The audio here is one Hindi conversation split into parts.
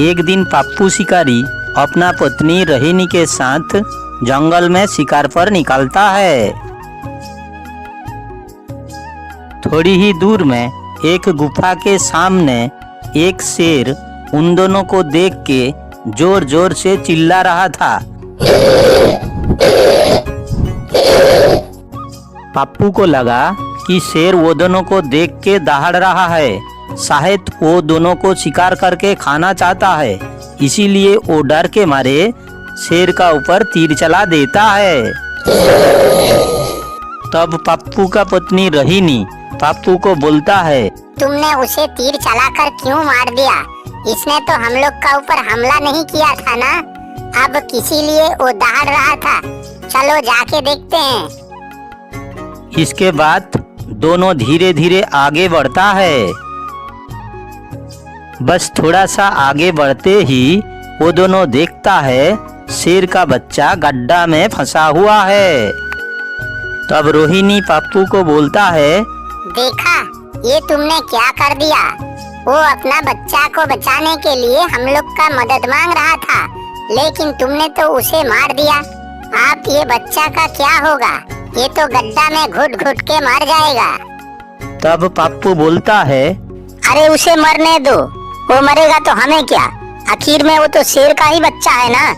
एक दिन पप्पू शिकारी अपना पत्नी रोहिणी के साथ जंगल में शिकार पर निकलता है। थोड़ी ही दूर में एक गुफा के सामने एक शेर उन दोनों को देख के जोर जोर से चिल्ला रहा था। पप्पू को लगा कि शेर वो दोनों को देख के दहाड़ रहा है, शायद वो दोनों को शिकार करके खाना चाहता है, इसीलिए वो डर के मारे शेर का ऊपर तीर चला देता है। तब पप्पू का पत्नी रोहिणी पप्पू को बोलता है, तुमने उसे तीर चलाकर क्यों मार दिया? इसने तो हम लोग का ऊपर हमला नहीं किया था ना, अब किसी लिए वो दहाड़ रहा था, चलो जाके देखते हैं। इसके बाद दोनों धीरे धीरे आगे बढ़ता है। बस थोड़ा सा आगे बढ़ते ही वो दोनों देखता है शेर का बच्चा गड्ढा में फंसा हुआ है। तब रोहिणी पप्पू को बोलता है, देखा ये तुमने क्या कर दिया? वो अपना बच्चा को बचाने के लिए हम लोग का मदद मांग रहा था, लेकिन तुमने तो उसे मार दिया। आप ये बच्चा का क्या होगा? ये तो गड्ढा में घुट घुट के मर जाएगा। तब पप्पू बोलता है, अरे उसे मरने दो, वो मरेगा तो हमें क्या? आखिर में वो तो शेर का ही बच्चा है ना,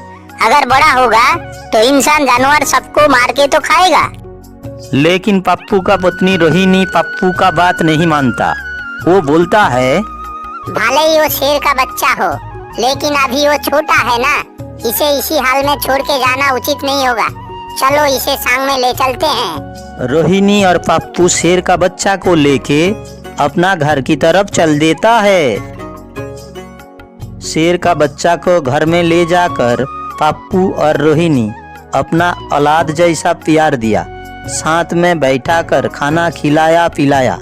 अगर बड़ा होगा तो इंसान जानवर सबको मार के तो खाएगा। लेकिन पप्पू का पत्नी रोहिणी पप्पू का बात नहीं मानता। वो बोलता है, भले ही वो शेर का बच्चा हो, लेकिन अभी वो छोटा है ना, इसे इसी हाल में छोड़ के जाना उचित नहीं होगा, चलो इसे सांग में ले चलते हैं। रोहिणी और पप्पू शेर का बच्चा को लेके अपना घर की तरफ चल देता है। शेर का बच्चा को घर में ले जाकर पप्पू और रोहिणी अपना औलाद जैसा प्यार दिया, साथ में बैठाकर खाना खिलाया पिलाया।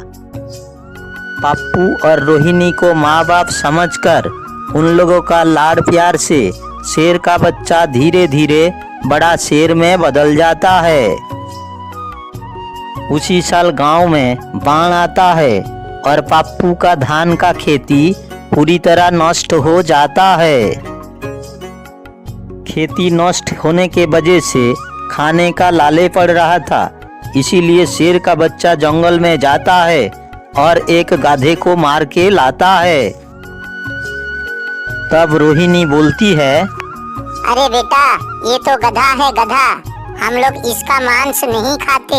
पप्पू और रोहिणी को माँ बाप समझकर उन लोगों का लाड प्यार से शेर का बच्चा धीरे धीरे बड़ा शेर में बदल जाता है। उसी साल गांव में बाढ़ आता है और पप्पू का धान का खेती पूरी तरह नष्ट हो जाता है। खेती नष्ट होने के वजह से खाने का लाले पड़ रहा था, इसीलिए शेर का बच्चा जंगल में जाता है और एक गाधे को मार के लाता है। तब रोहिणी बोलती है, अरे बेटा, ये तो गधा है गधा, हम लोग इसका मांस नहीं खाते।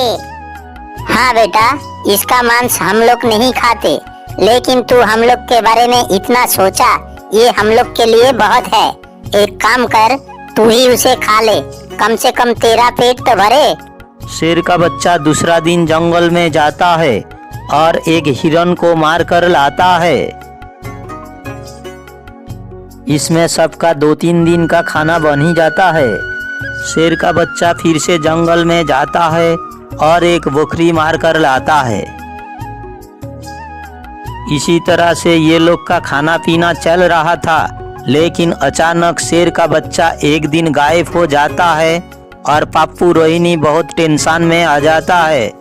हाँ बेटा, इसका मांस हम लोग नहीं खाते, लेकिन तू हम लोग के बारे में इतना सोचा, ये हम लोग के लिए बहुत है। एक काम कर, तू ही उसे खा ले, कम से कम तेरा पेट तो भरे। शेर का बच्चा दूसरा दिन जंगल में जाता है और एक हिरन को मार कर लाता है। इसमें सबका 2-3 दिन का खाना बन ही जाता है। शेर का बच्चा फिर से जंगल में जाता है और एक बकरी मार कर लाता है। इसी तरह से ये लोग का खाना पीना चल रहा था, लेकिन अचानक शेर का बच्चा एक दिन गायब हो जाता है और पप्पू रोहिणी बहुत टेंशन में आ जाता है।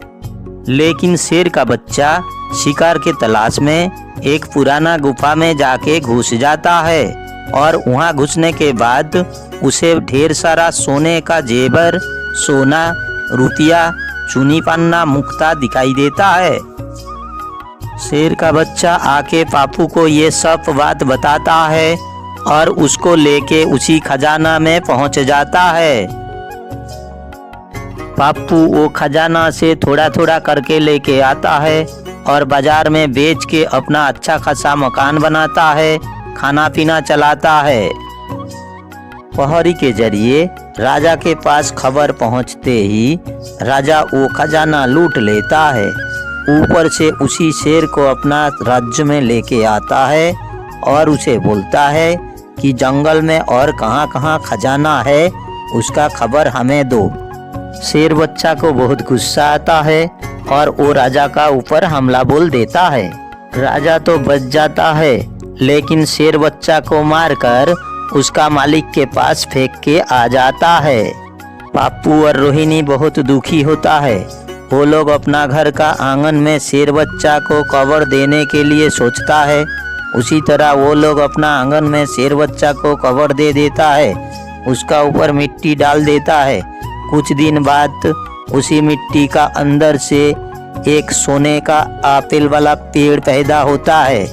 लेकिन शेर का बच्चा शिकार के तलाश में एक पुराना गुफा में जाके घुस जाता है और वहां घुसने के बाद उसे ढेर सारा सोने का जेवर, सोना, रुपया, चुनी पन्ना, मुक्ता दिखाई देता है। शेर का बच्चा आके पप्पू को ये सब बात बताता है और उसको लेके उसी खजाना में पहुंच जाता है। पप्पू वो खजाना से थोड़ा थोड़ा करके लेके आता है और बाजार में बेच के अपना अच्छा खासा मकान बनाता है, खाना पीना चलाता है। प्रहरी के जरिए राजा के पास खबर पहुंचते ही राजा वो खजाना लूट लेता है। ऊपर से उसी शेर को अपना राज्य में लेके आता है और उसे बोलता है कि जंगल में और कहाँ कहाँ खजाना है, उसका खबर हमें दो। शेर बच्चा को बहुत गुस्सा आता है और वो राजा का ऊपर हमला बोल देता है। राजा तो बच जाता है, लेकिन शेर बच्चा को मारकर उसका मालिक के पास फेंक के आ जाता है। पप्पू और रोहिणी बहुत दुखी होता है। वो लोग अपना घर का आंगन में शेर बच्चा को कवर देने के लिए सोचता है, उसी तरह वो लोग अपना आंगन में शेर बच्चा को कवर दे देता है, उसका ऊपर मिट्टी डाल देता है। कुछ दिन बाद उसी मिट्टी का अंदर से एक सोने का आपिल वाला पेड़ पैदा होता है।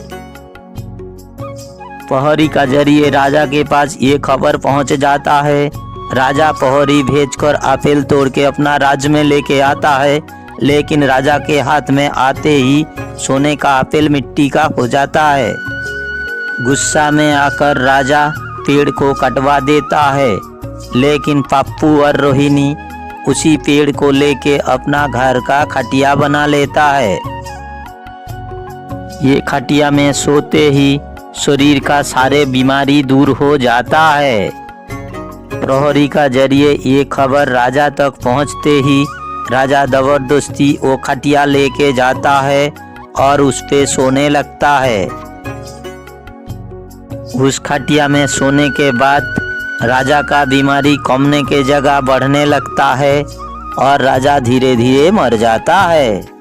प्रहरी का जरिए राजा के पास ये खबर पहुंच जाता है। राजा प्रहरी भेजकर आपिल तोड़ के अपना राज्य में लेके आता है, लेकिन राजा के हाथ में आते ही सोने का आपिल मिट्टी का हो जाता है। गुस्सा में आकर राजा पेड़ को कटवा देता है, लेकिन पप्पू और रोहिणी उसी पेड़ को लेके अपना घर का खटिया बना लेता है। ये खटिया में सोते ही शरीर का सारे बीमारी दूर हो जाता है। प्रहरी का जरिए ये खबर राजा तक पहुंचते ही राजा जबरदस्ती वो खटिया लेके जाता है और उस पे सोने लगता है। उस खटिया में सोने के बाद राजा का बीमारी कमने के जगह बढ़ने लगता है और राजा धीरे धीरे मर जाता है।